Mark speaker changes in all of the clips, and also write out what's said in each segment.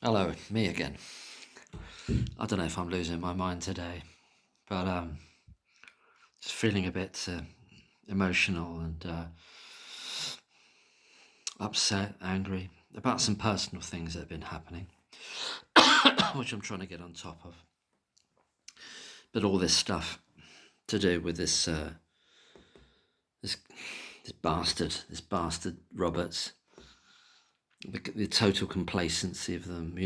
Speaker 1: Hello, me again. I don't know if I'm losing my mind today, but just feeling a bit emotional and upset, angry about some personal things that have been happening, which I'm trying to get on top of. But all this stuff to do with this bastard Roberts, the total complacency of them,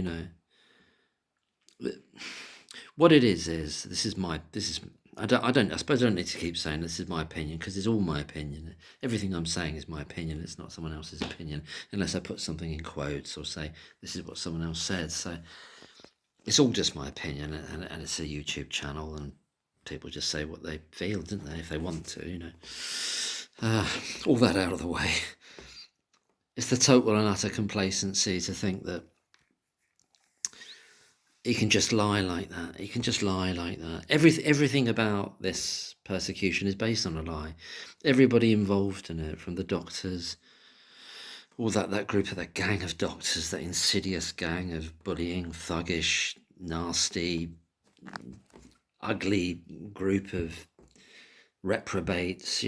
Speaker 1: What it is I suppose I don't need to keep saying this is my opinion, because it's all my opinion. Everything I'm saying is my opinion. It's not someone else's opinion, unless I put something in quotes or say this is what someone else said. So it's all just my opinion, and it's a YouTube channel, and people just say what they feel, don't they, if they want to, all that out of the way. It's the total and utter complacency to think that he can just lie like that. He can just lie like that. Everything about this persecution is based on a lie. Everybody involved in it, from the doctors, all that group of that gang of doctors, that insidious gang of bullying, thuggish, nasty, ugly group of reprobates,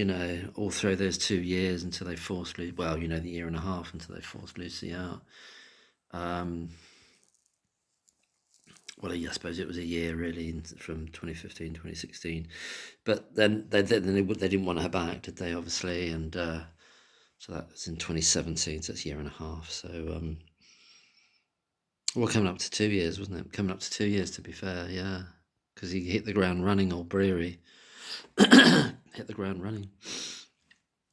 Speaker 1: all through those 2 years until they forced Lucy, the year and a half until they forced Lucy out. I suppose it was a year really, from 2015, 2016. But then they didn't want her back, did they, obviously? And so that was in 2017, so it's a year and a half. So, coming up to 2 years, wasn't it? Coming up to 2 years, to be fair, yeah. Because he hit the ground running, old Breary. Hit the ground running.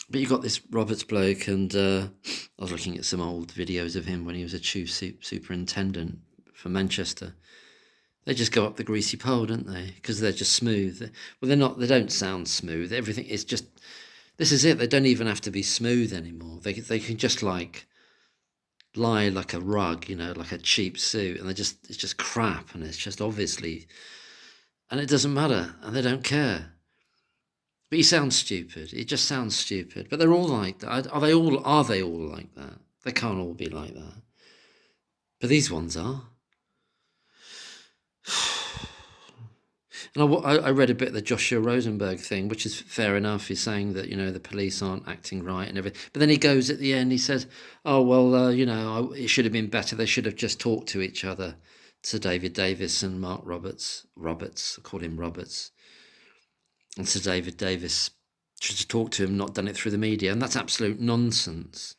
Speaker 1: But you got this Roberts bloke, and I was looking at some old videos of him when he was a chief superintendent for Manchester. They just go up the greasy pole, don't they? Because they're just smooth. Well, they're not. They don't sound smooth. Everything is just. This is it. They don't even have to be smooth anymore. They can just lie like a rug, like a cheap suit, and it's just crap, and it's just obviously, and it doesn't matter, and they don't care. But he sounds stupid. It just sounds stupid. But they're all like that. Are they all like that? They can't all be like that. But these ones are. And I read a bit of the Joshua Rosenberg thing, which is fair enough. He's saying that, the police aren't acting right and everything. But then he goes at the end, he says, oh, well, it should have been better. They should have just talked to each other, to David Davis and Mark Roberts. I called him Roberts. And Sir David Davis should have talked to him, not done it through the media. And that's absolute nonsense.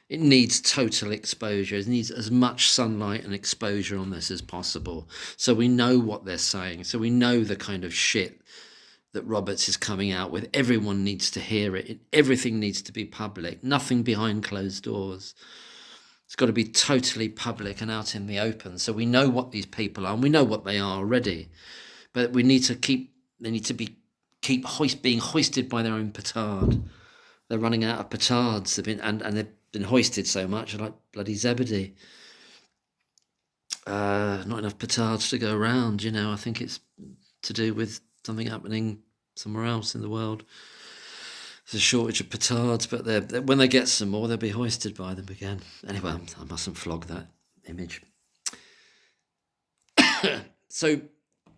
Speaker 1: It needs total exposure. It needs as much sunlight and exposure on this as possible, so we know what they're saying, so we know the kind of shit that Roberts is coming out with. Everyone needs to hear it. Everything needs to be public. Nothing behind closed doors. It's got to be totally public and out in the open, so we know what these people are, and we know what they are already. But we need to keep being hoisted by their own petard. They're running out of petards. They've been hoisted so much, like bloody Zebedee. Not enough petards to go around, I think it's to do with something happening somewhere else in the world. There's a shortage of petards, but when they get some more, they'll be hoisted by them again. Anyway, I mustn't flog that image. So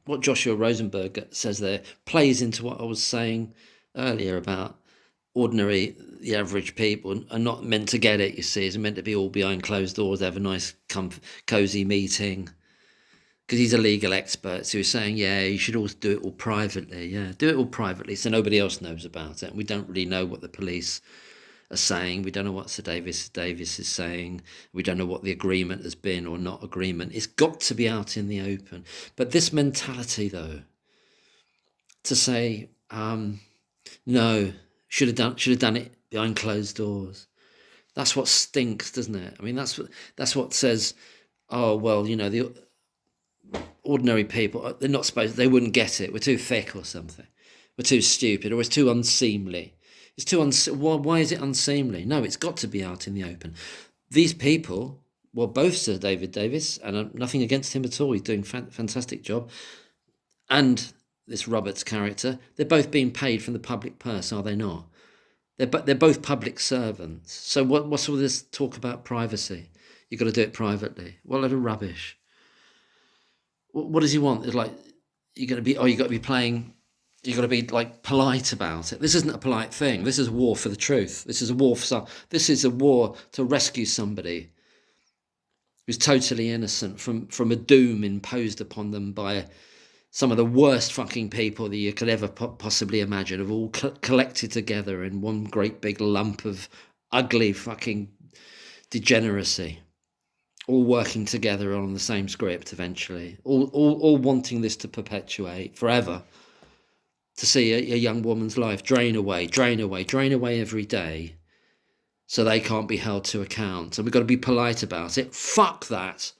Speaker 1: what Joshua Rosenberg says there plays into what I was saying earlier about the average people are not meant to get it, you see. It's meant to be all behind closed doors, have a nice, cosy meeting. Because he's a legal expert, so he's saying, yeah, you should always do it all privately. Yeah, do it all privately, so nobody else knows about it. And we don't really know what the police are saying. We don't know what Sir Davis is saying. We don't know what the agreement has been or not agreement. It's got to be out in the open. But this mentality, though, to say, no, should have done it behind closed doors. That's what stinks, doesn't it? I mean, that's what says, oh, well, the ordinary people, they wouldn't get it. We're too thick or something. We're too stupid, or it's too unseemly. Why is it unseemly? No, it's got to be out in the open. These people, both Sir David Davis, and nothing against him at all, he's doing a fantastic job, and this Roberts character, they're both being paid from the public purse, are they not? They're both public servants. So what's all this talk about privacy? You've got to do it privately. What a load of rubbish. What does he want? It's like, you've got to be playing, you've got to be like polite about it. This isn't a polite thing. This is a war for the truth. This is a war this is a war to rescue somebody who's totally innocent from a doom imposed upon them by some of the worst fucking people that you could ever possibly imagine, have all collected together in one great big lump of ugly fucking degeneracy, all working together on the same script eventually, all wanting this to perpetuate forever, to see a young woman's life drain away every day, so they can't be held to account. And we've got to be polite about it. Fuck that.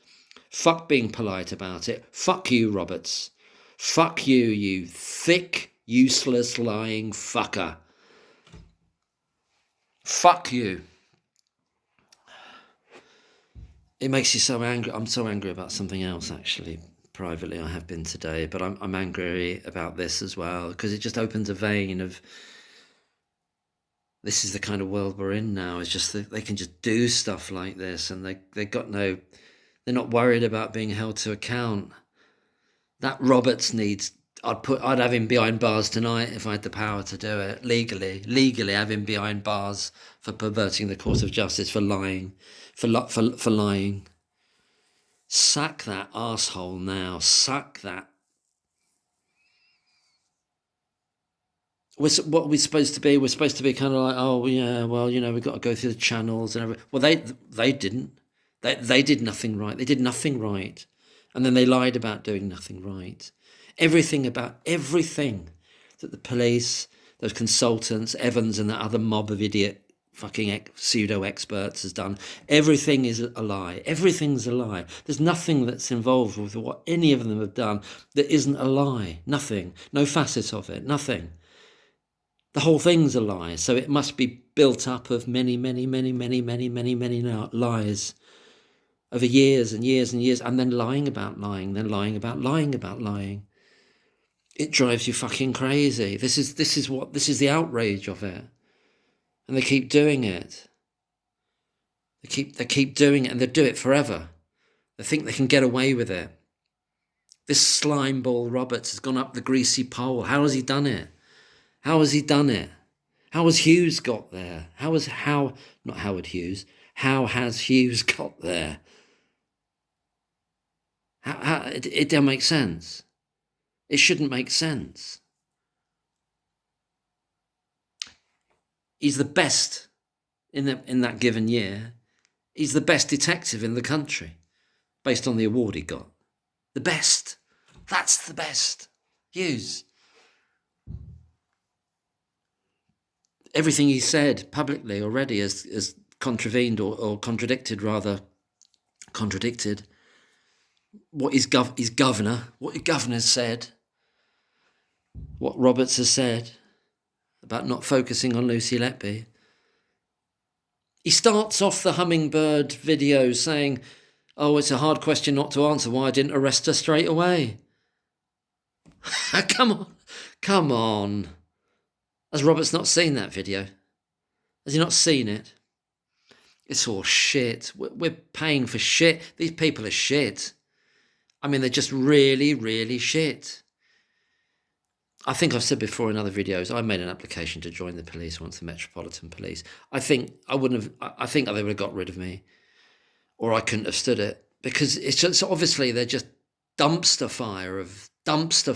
Speaker 1: Fuck being polite about it. Fuck you, Roberts. Fuck you, you thick, useless, lying fucker. Fuck you. It makes you so angry. I'm so angry about something else, actually. Privately, I have been today, but I'm angry about this as well, because it just opens a vein of, this is the kind of world we're in now. It's just that they can just do stuff like this, and they're not worried about being held to account. That Roberts needs, I'd have him behind bars tonight if I had the power to do it. Legally have him behind bars for perverting the course of justice, for lying, for lying. Sack that arsehole now. Sack that. What we're supposed to be. We're supposed to be kind of like, oh yeah, well, we've got to go through the channels and everything. Well, they didn't. They did nothing right. They did nothing right. And then they lied about doing nothing right. Everything that the police, those consultants, Evans and that other mob of idiot fucking pseudo experts has done, everything is a lie. Everything's a lie. There's nothing that's involved with what any of them have done that isn't a lie. Nothing. No facet of it. Nothing. The whole thing's a lie. So it must be built up of many lies over years and years and years, and then lying about lying, then lying about lying about lying. It drives you fucking crazy. This is the outrage of it. And they keep doing it. They keep doing it, and they do it forever. They think they can get away with it. This slime ball Roberts has gone up the greasy pole. How has he done it? How has Hughes got there? Not Howard Hughes. How has Hughes got there? It don't make sense. It shouldn't make sense. He's the best in that given year. He's the best detective in the country, based on the award he got. The best. That's the best. Hughes. Everything he said publicly already is contravened or contradicted what his governor said, what Roberts has said about not focusing on Lucy Letby. He starts off the hummingbird video saying, oh, it's a hard question not to answer, why I didn't arrest her straight away. Come on. Has Roberts not seen that video? Has he not seen it? It's all shit. We're paying for shit. These people are shit. I mean, they're just really, really shit. I think I've said before in other videos, I made an application to join the police once, the Metropolitan Police. I think they would have got rid of me, or I couldn't have stood it, because it's just, obviously they're just dumpster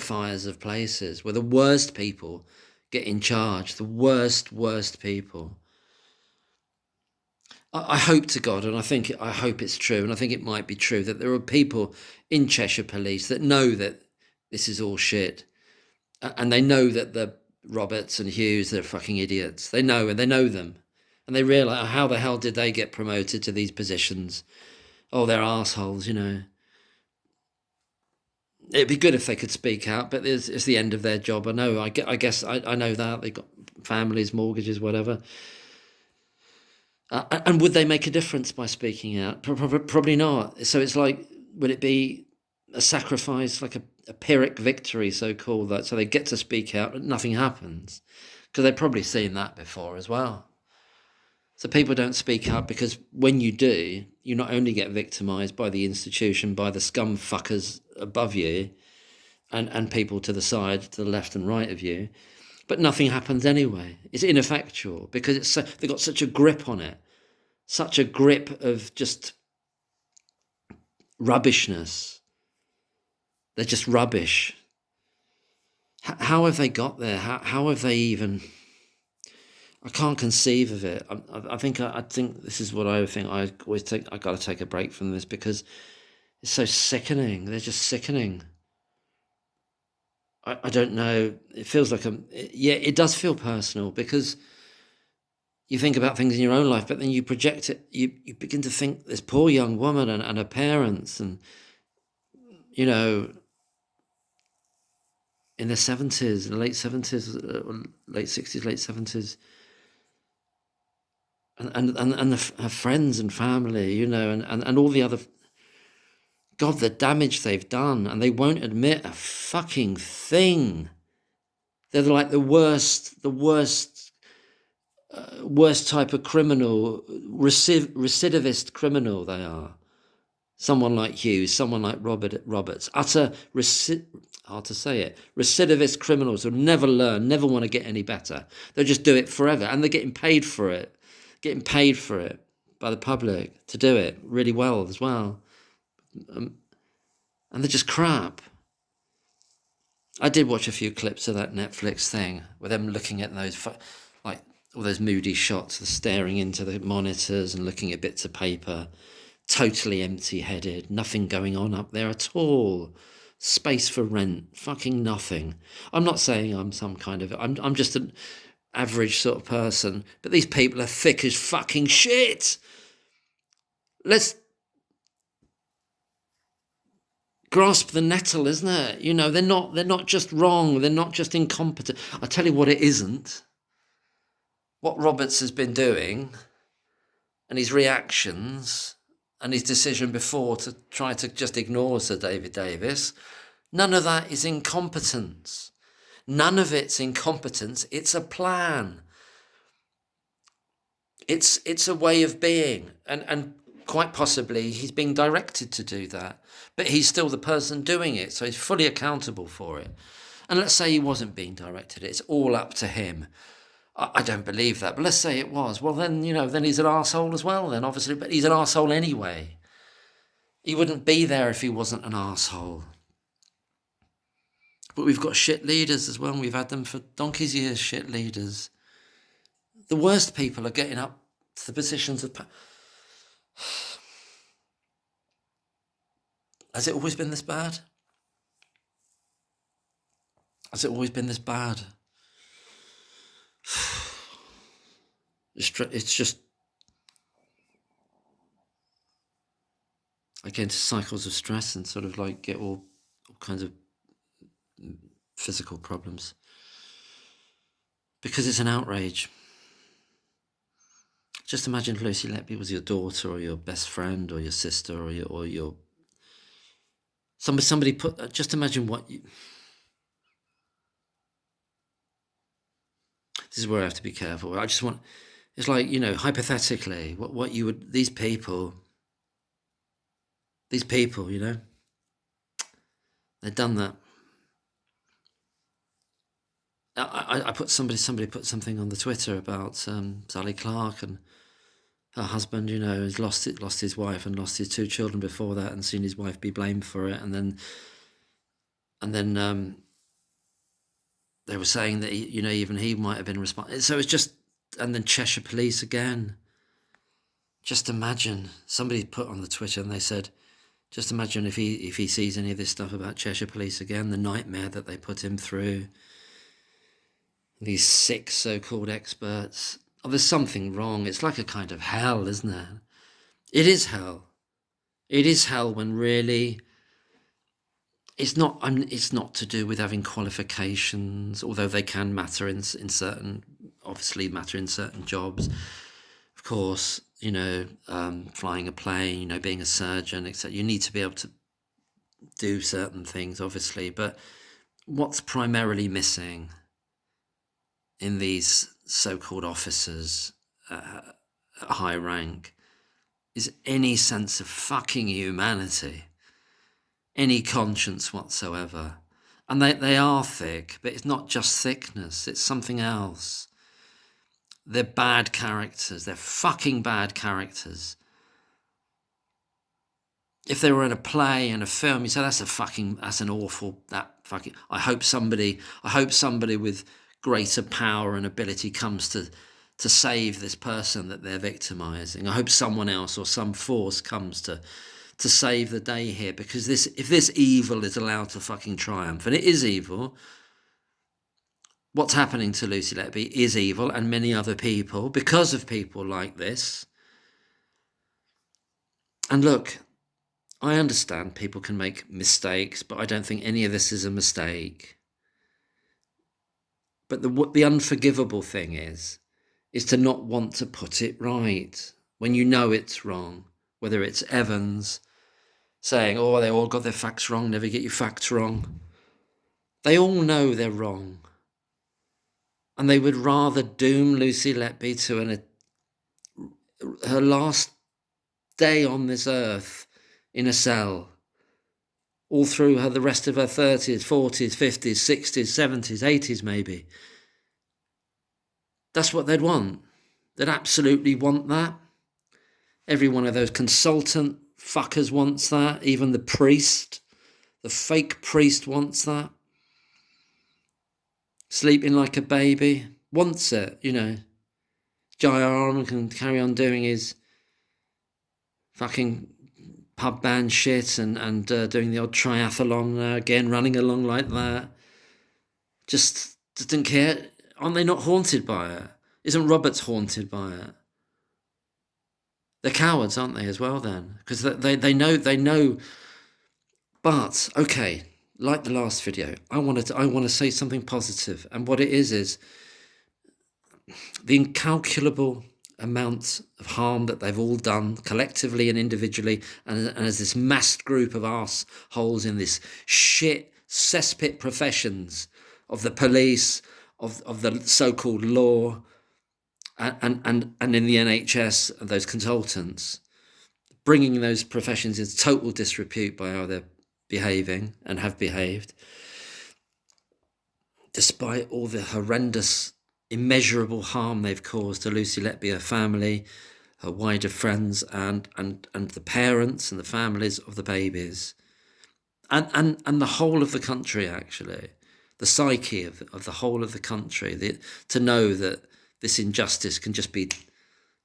Speaker 1: fires of places where the worst people get in charge, the worst people. I hope to God, and I hope it's true, and I think it might be true, that there are people in Cheshire Police that know that this is all shit, and they know that the Roberts and Hughes, they're fucking idiots. They know, and they know them, and they realise, how the hell did they get promoted to these positions? Oh, they're arseholes, It'd be good if they could speak out, but it's the end of their job. I know. I guess I know that they've got families, mortgages, whatever. And would they make a difference by speaking out? Probably not. So it's like, would it be a sacrifice, like a Pyrrhic victory, so-called, that so they get to speak out, but nothing happens? Because they've probably seen that before as well. So people don't speak up because when you do, you not only get victimised by the institution, by the scum fuckers above you, and people to the side, to the left and right of you, but nothing happens anyway. It's ineffectual because they've got such a grip on it, such a grip of just rubbishness. They're just rubbish. How have they got there? How have they even? I can't conceive of it. I think this is what I think. I always think I got to take a break from this because it's so sickening. They're just sickening. I don't know. It feels like it does feel personal because you think about things in your own life, but then you project it. You begin to think this poor young woman and her parents, and in their 70s, late 70s, late 60s, late 70s. And her friends and family, and all the other, God, the damage they've done, and they won't admit a fucking thing. They're like the worst type of criminal, recidivist criminal they are. Someone like Hughes, someone like Roberts, hard to say it, recidivist criminals who never learn, never want to get any better. They'll just do it forever, and they're getting paid for it by the public to do it really well as well. And they're just crap. I did watch a few clips of that Netflix thing with them looking at those, like all those moody shots, the staring into the monitors and looking at bits of paper, totally empty-headed, nothing going on up there at all. Space for rent, fucking nothing. I'm not saying I'm some kind of, I'm just an average sort of person, but these people are thick as fucking shit. Let's grasp the nettle, isn't it? They're not just wrong, they're not just incompetent. I tell you what it isn't. What Roberts has been doing, and his reactions, and his decision before to try to just ignore Sir David Davis, none of that is incompetence. None of it's incompetence. It's a plan. It's a way of being, and quite possibly he's being directed to do that, but he's still the person doing it, so he's fully accountable for it. And let's say he wasn't being directed; it's all up to him. I don't believe that, but let's say it was. Well, then then he's an arsehole as well. Then obviously, but he's an arsehole anyway. He wouldn't be there if he wasn't an arsehole. But we've got shit leaders as well, and we've had them for donkey's years, shit leaders. The worst people are getting up to the positions of power. Has it always been this bad? Has it always been this bad? It's just, I get into cycles of stress and sort of like get all kinds of physical problems because it's an outrage. Just imagine if Lucy Letby was your daughter or your best friend or your sister or your somebody put. Just imagine what you. This is where I have to be careful. I just want. It's like hypothetically, what you would these people. They've done that. I put somebody put something on the Twitter about Sally Clark and her husband. Has lost his wife and lost his 2 children before that, and seen his wife be blamed for it, and then they were saying that even he might have been responsible. So it's just, and then Cheshire Police again. Just imagine, somebody put on the Twitter and they said, just imagine if he sees any of this stuff about Cheshire Police again, the nightmare that they put him through. These 6 so-called experts. Oh, there's something wrong. It's like a kind of hell, isn't it? It is hell. It is hell when really it's not to do with having qualifications, although they can matter in certain jobs. Of course, flying a plane, being a surgeon, etc. You need to be able to do certain things, obviously. But what's primarily missing in these so-called officers at high rank is any sense of fucking humanity, any conscience whatsoever. And they are thick, but it's not just thickness, it's something else. They're bad characters. They're fucking bad characters. If they were in a play and a film, you say that's an awful, I hope somebody with greater power and ability comes to save this person that they're victimizing. I hope someone else or some force comes to save the day here, because if this evil is allowed to fucking triumph, and it is evil, what's happening to Lucy Letby is evil, and many other people, because of people like this. And look, I understand people can make mistakes, but I don't think any of this is a mistake. But the unforgivable thing is to not want to put it right when you know it's wrong. Whether it's Evans saying, oh, they all got their facts wrong, never get your facts wrong. They all know they're wrong. And they would rather doom Lucy Letby to her last day on this earth in a cell, all through the rest of her 30s, 40s, 50s, 60s, 70s, 80s maybe. That's what they'd want. They'd absolutely want that. Every one of those consultant fuckers wants that. Even the priest, the fake priest wants that. Sleeping like a baby, wants it, Jai Arman can carry on doing his fucking pub band shit and doing the odd triathlon now again, running along like that. Just didn't care. Aren't they not haunted by it? Isn't Roberts haunted by it? They're cowards, aren't they, as well then? Because they know. But, okay, like the last video, I want to say something positive. And what it is the incalculable amount of harm that they've all done collectively and individually, and as this massed group of arseholes in this shit cesspit professions of the police, of the so-called law, and in the NHS, those consultants, bringing those professions into total disrepute by how they're behaving and have behaved, despite all the horrendous, immeasurable harm they've caused to Lucy Letby, her family, her wider friends, and the parents and the families of the babies, and the whole of the country, actually, the psyche of the whole of the country, to know that this injustice can just be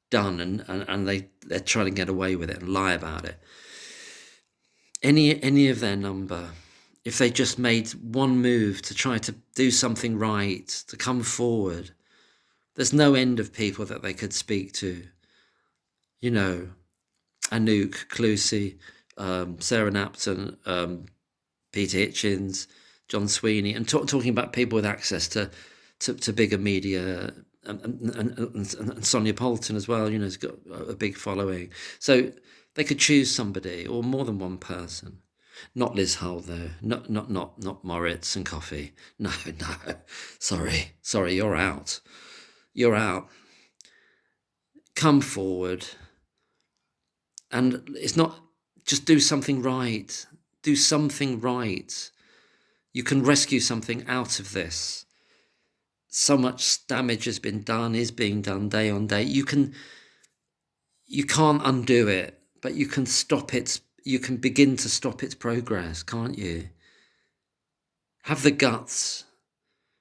Speaker 1: done, and they're trying to get away with it and lie about it. Any of their number, if they just made one move to try to do something right, to come forward, there's no end of people that they could speak to. Anouk, Clusey, Sarah Napton, Peter Hitchens, John Sweeney, and talking about people with access to bigger media, and Sonia Poulton as well, has got a big following. So they could choose somebody, or more than one person. Not Liz Hull, though. Not Moritz and Coffee. No. Sorry, you're out. You're out. Come forward. And it's not just do something right. Do something right. You can rescue something out of this. So much damage has been done, is being done day on day. You can't undo it, but you can stop it. You can begin to stop its progress, can't you? Have the guts,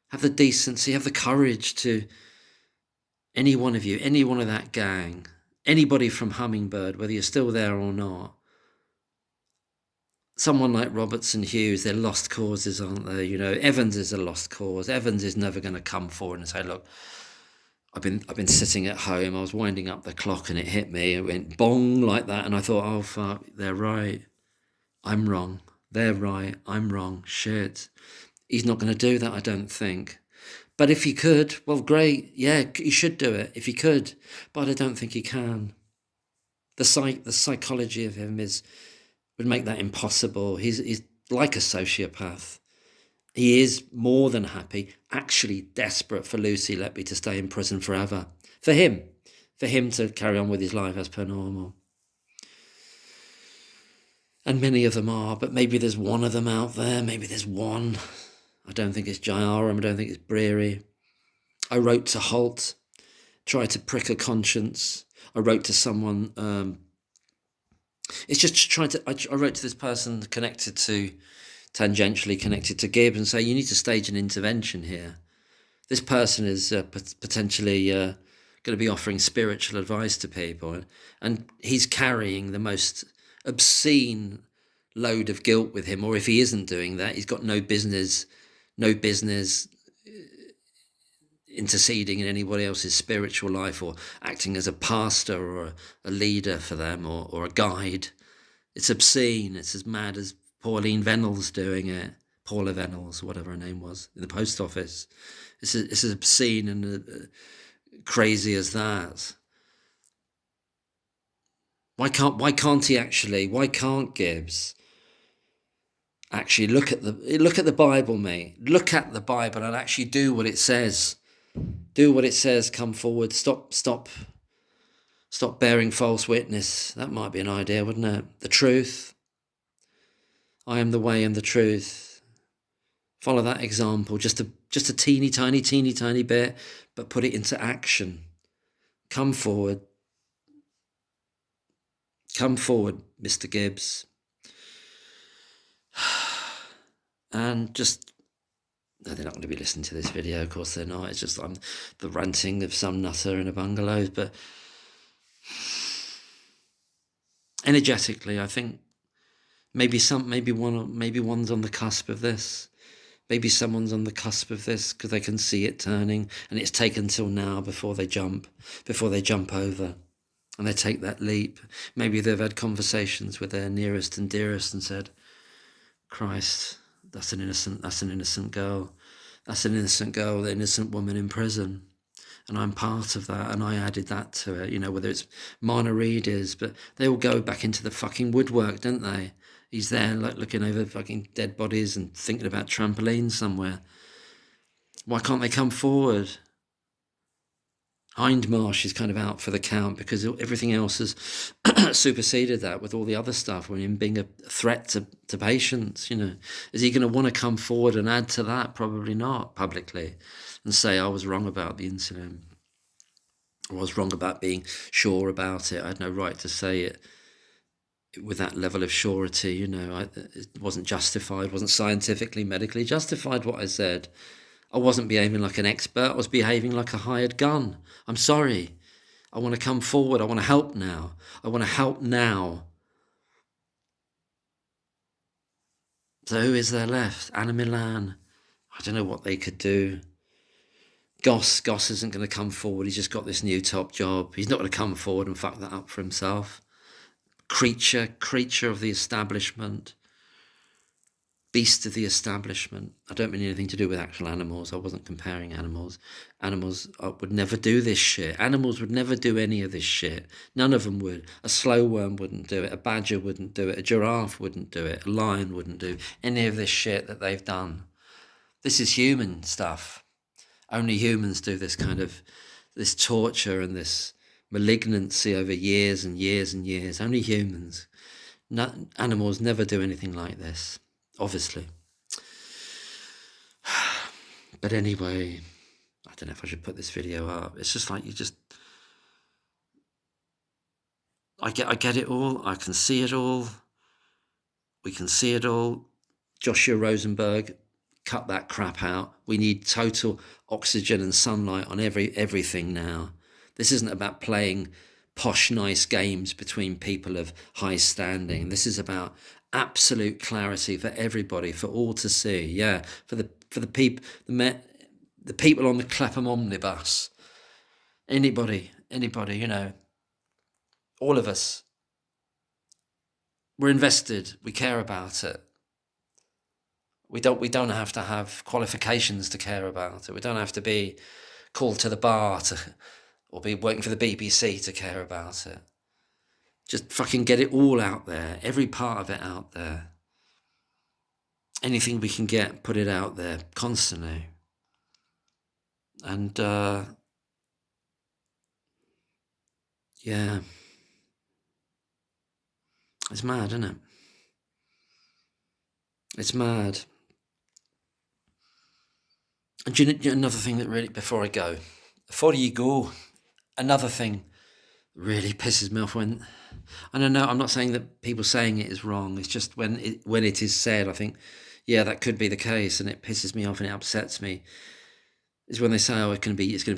Speaker 1: have the decency, have the courage to, any one of you, any one of that gang, anybody from Hummingbird, whether you're still there or not, someone like Roberts and Hughes, they're lost causes, aren't they? Evans is a lost cause. Evans is never going to come forward and say, look, I've been sitting at home, I was winding up the clock and it hit me, it went bong like that, and I thought, oh fuck, they're right, I'm wrong, they're right, I'm wrong, shit. He's not going to do that, I don't think. But if he could, well, great, yeah, he should do it if he could, but I don't think he can. The psychology of him would make that impossible. He's like a sociopath. He is more than happy, actually desperate for Lucy Letby to stay in prison forever. For him, for him to carry on with his life as per normal. And many of them are, but maybe there's one of them out there. Maybe there's one. I don't think it's Jairam. I don't think it's Breary. I wrote to Holt, tried to prick a conscience. I wrote to someone. It's just trying to. I wrote to this person tangentially connected to Gibbs, and say you need to stage an intervention here. This person is potentially going to be offering spiritual advice to people, and he's carrying the most obscene load of guilt with him. Or if he isn't doing that, he's got no business interceding in anybody else's spiritual life, or acting as a pastor or a leader for them, or a guide. It's obscene. It's as mad as Pauline Venables doing it. Paula Venables, whatever her name was, in the post office. It's as obscene and crazy as that. Why can't Gibbs actually look at the Bible, mate? Look at the Bible and actually do what it says. Do what it says. Come forward. Stop bearing false witness. That might be an idea, wouldn't it? The truth. I am the way and the truth. Follow that example. Just a teeny tiny bit, but put it into action. Come forward. Come forward, Mr. Gibbs. And just, no, they're not going to be listening to this video, of course they're not. It's just I'm the ranting of some nutter in a bungalow. But energetically, I think maybe one's on the cusp of this. Maybe someone's on the cusp of this because they can see it turning, and it's taken till now before they jump over. And they take that leap. Maybe they've had conversations with their nearest and dearest and said, Christ, that's an innocent girl. That's an innocent girl, an innocent woman in prison. And I'm part of that, and I added that to it, whether it's minor readers, but they all go back into the fucking woodwork, don't they? He's there like looking over fucking dead bodies and thinking about trampolines somewhere. Why can't they come forward? Hindmarsh is kind of out for the count because everything else has superseded that with all the other stuff. Him being a threat to patients, is he going to want to come forward and add to that? Probably not publicly, and say I was wrong about the incident. I was wrong about being sure about it. I had no right to say it with that level of surety. It wasn't justified, wasn't scientifically, medically justified what I said. I wasn't behaving like an expert. I was behaving like a hired gun. I'm sorry. I want to come forward. I want to help now. So who is there left? Anna Milan. I don't know what they could do. Goss isn't going to come forward. He's just got this new top job. He's not going to come forward and fuck that up for himself. Creature of the establishment. Beast of the establishment. I don't mean anything to do with actual animals. I wasn't comparing animals. Animals would never do this shit. Animals would never do any of this shit. None of them would. A slow worm wouldn't do it. A badger wouldn't do it. A giraffe wouldn't do it. A lion wouldn't do any of this shit that they've done. This is human stuff. Only humans do this kind of, this torture and this malignancy over years and years and years. Only humans. Animals never do anything like this. Obviously. But anyway, I don't know if I should put this video up. It's just like I get it all. I can see it all. We can see it all. Joshua Rosenberg, cut that crap out. We need total oxygen and sunlight on everything now. This isn't about playing posh, nice games between people of high standing. This is about absolute clarity for everybody, for all to see. Yeah, for the people, the people on the Clapham omnibus. Anybody, all of us. We're invested. We care about it. We don't have to have qualifications to care about it. We don't have to be called to the bar or be working for the BBC to care about it. Just fucking get it all out there. Every part of it out there. Anything we can get, put it out there constantly. And Yeah. It's mad, isn't it? It's mad. And do you know another thing that really, before I go, another thing really pisses me off when, I don't know, I'm not saying that people saying it is wrong. It's just when it is said, I think, yeah, that could be the case, and it pisses me off and it upsets me. Is when they say, "Oh, it's going to be years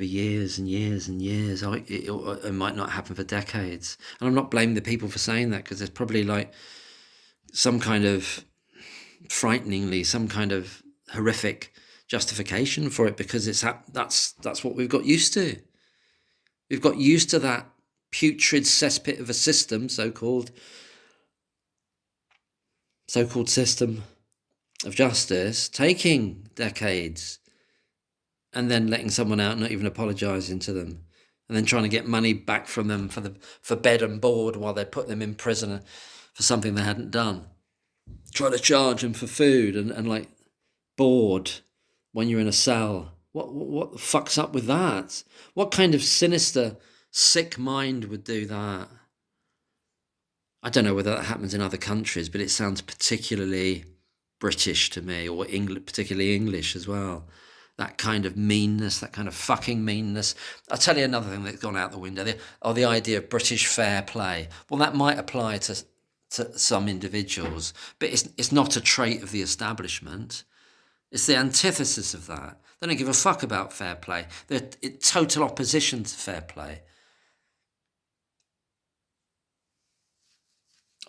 Speaker 1: and years and years. Oh, it might not happen for decades." And I'm not blaming the people for saying that, because there's probably like some kind of some kind of horrific justification for it, because that's what we've got used to. We've got used to that putrid cesspit of a system, so-called system of justice, taking decades, and then letting someone out, not even apologising to them, and then trying to get money back from them for bed and board while they put them in prison for something they hadn't done. Try to charge them for food and like board when you're in a cell. What the fuck's up with that? What kind of sinister, sick mind would do that? I don't know whether that happens in other countries, but it sounds particularly British to me, or particularly English as well. That kind of meanness, that kind of fucking meanness. I'll tell you another thing that's gone out the window. The idea of British fair play. Well, that might apply to some individuals, but it's not a trait of the establishment. It's the antithesis of that. They don't give a fuck about fair play. They're in total opposition to fair play.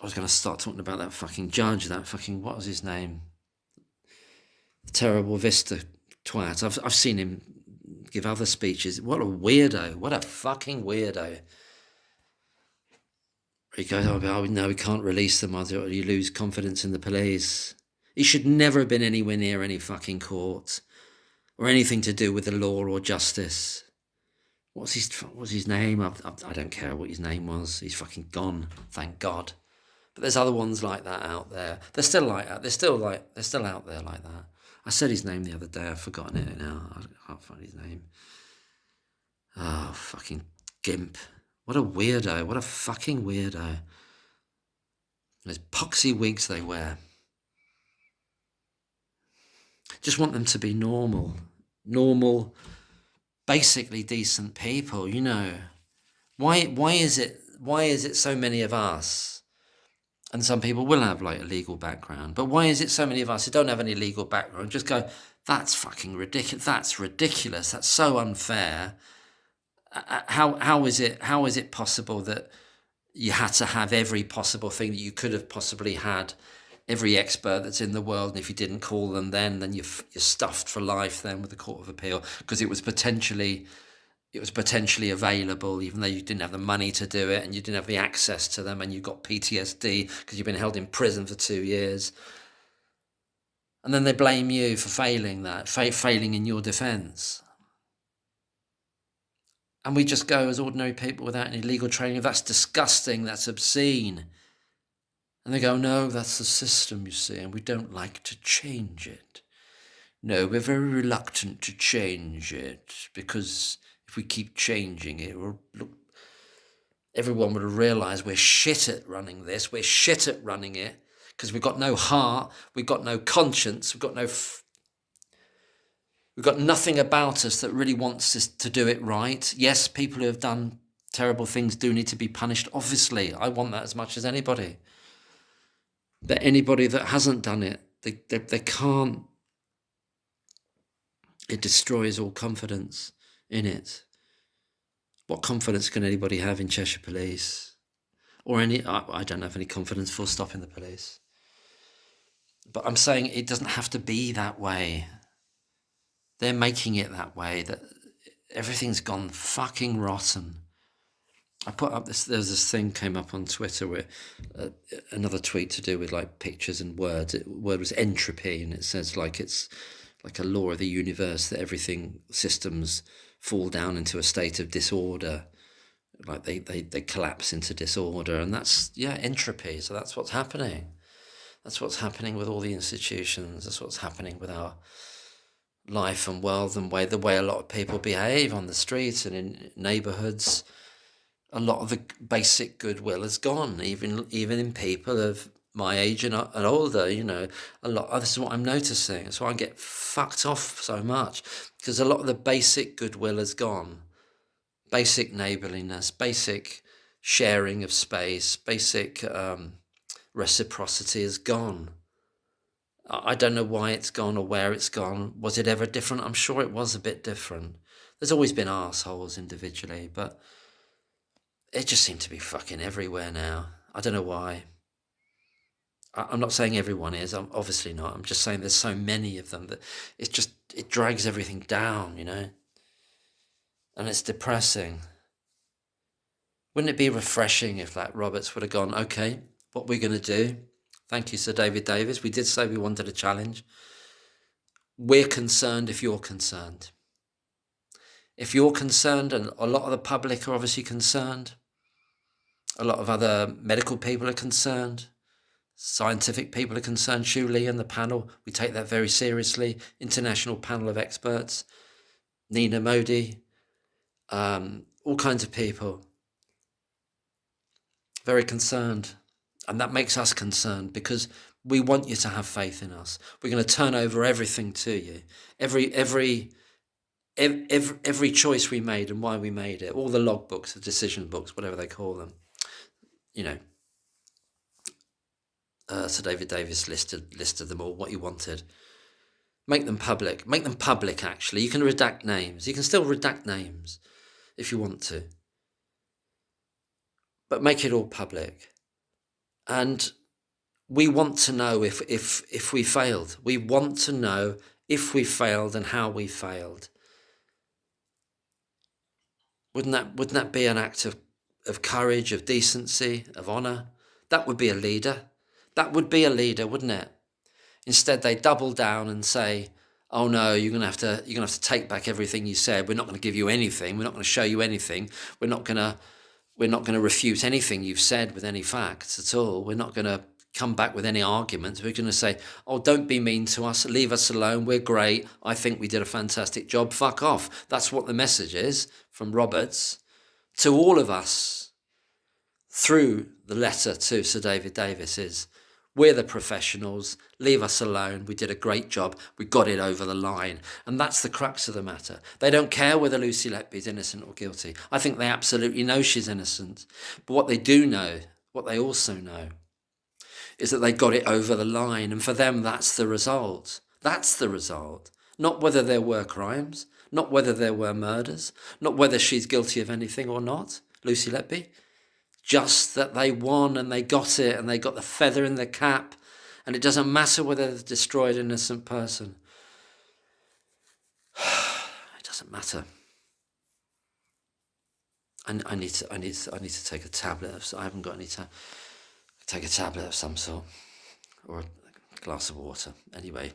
Speaker 1: I was going to start talking about that fucking judge, that fucking, what was his name? The terrible Vista twat. I've seen him give other speeches. What a weirdo. What a fucking weirdo. He goes, oh no, we can't release them, or you lose confidence in the police. He should never have been anywhere near any fucking court or anything to do with the law or justice. What's his name? I don't care what his name was. He's fucking gone, thank God. But there's other ones like that out there. They're still like that. They're still out there like that. I said his name the other day. I've forgotten it now. I can't find his name. Oh, fucking gimp. What a weirdo. What a fucking weirdo. Those poxy wigs they wear. Just want them to be normal, basically decent people, you know. Why is it so many of us, and some people will have like a legal background, but why is it so many of us who don't have any legal background just go, that's fucking ridiculous, that's so unfair. How is it possible that you had to have every possible thing that you could have possibly had, every expert that's in the world, and if you didn't call them then you're stuffed for life then with the Court of Appeal, because it was potentially available, even though you didn't have the money to do it and you didn't have the access to them, and you got PTSD because you've been held in prison for 2 years. And then they blame you for failing in your defence. And we just go as ordinary people without any legal training. That's disgusting, that's obscene. And they go, no, that's the system, you see, and we don't like to change it. No, we're very reluctant to change it, because if we keep changing it, everyone will realise we're shit at running this, we're shit at running it, because we've got no heart, we've got no conscience, we've got nothing about us that really wants us to do it right. Yes, people who have done terrible things do need to be punished, obviously. I want that as much as anybody. But anybody that hasn't done it, they can't. It destroys all confidence in it. What confidence can anybody have in Cheshire Police? Or I don't have any confidence full stop in the police. But I'm saying it doesn't have to be that way. They're making it that way, that everything's gone fucking rotten. I put up there's this thing came up on Twitter where another tweet to do with like pictures and words. The word was entropy, and it says like it's like a law of the universe that systems fall down into a state of disorder, like they collapse into disorder, and that's entropy. So that's what's happening. That's what's happening with all the institutions. That's what's happening with our life and world and the way a lot of people behave on the streets and in neighbourhoods. a lot of the basic goodwill has gone, even in people of my age and older. A lot. This is what I'm noticing. That's why I get fucked off so much, because a lot of the basic goodwill has gone. Basic neighborliness, basic sharing of space, basic reciprocity is gone. I don't know why it's gone or where it's gone. Was it ever different? I'm sure it was a bit different. There's always been arseholes individually, but it just seemed to be fucking everywhere now. I don't know why. I'm not saying everyone is. I'm obviously not. I'm just saying there's so many of them that it drags everything down, and it's depressing. Wouldn't it be refreshing if Roberts would have gone, okay, what we're going to do? Thank you, Sir David Davis. We did say we wanted a challenge. We're concerned if you're concerned. If you're concerned, and a lot of the public are obviously concerned, a lot of other medical people are concerned, scientific people are concerned, Shu Lee and the panel, we take that very seriously. International panel of experts, Nina Modi, all kinds of people, very concerned. And that makes us concerned because we want you to have faith in us. We're going to turn over everything to you. Every choice we made and why we made it, all the logbooks, the decision books, whatever they call them, Sir David Davis listed them all, what you wanted. Make them public. Make them public, actually. You can redact names. You can still redact names if you want to. But make it all public. And we want to know if we failed. We want to know if we failed and how we failed. Wouldn't that be an act of courage, of decency, of honour? That would be a leader. That would be a leader, wouldn't it? Instead, they double down and say, "Oh no, you're gonna have to take back everything you said. We're not going to give you anything. We're not going to show you anything. We're not going to refute anything you've said with any facts at all. We're not going to come back with any arguments. We're going to say, oh, don't be mean to us. Leave us alone. We're great. I think we did a fantastic job. Fuck off." That's what the message is from Roberts to all of us through the letter to Sir David Davis is, we're the professionals. Leave us alone. We did a great job. We got it over the line. And that's the crux of the matter. They don't care whether Lucy Letby is innocent or guilty. I think they absolutely know she's innocent. But what they do know, what they also know, is that they got it over the line. And for them, that's the result. That's the result. Not whether there were crimes, not whether there were murders, not whether she's guilty of anything or not, Lucy Letby. Just that they won and they got it and they got the feather in their cap, and it doesn't matter whether they've destroyed an innocent person. It doesn't matter. And I need to take a tablet. I haven't got any time. Take a tablet of some sort or a glass of water. Anyway,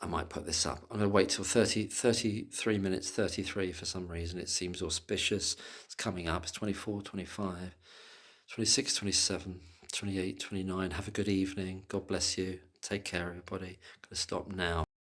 Speaker 1: I might put this up. I'm going to wait till 33 minutes 33 for some reason. It seems auspicious. It's coming up. It's 24, 25, 26, 27, 28, 29. Have a good evening. God bless you. Take care, everybody. I'm going to stop now.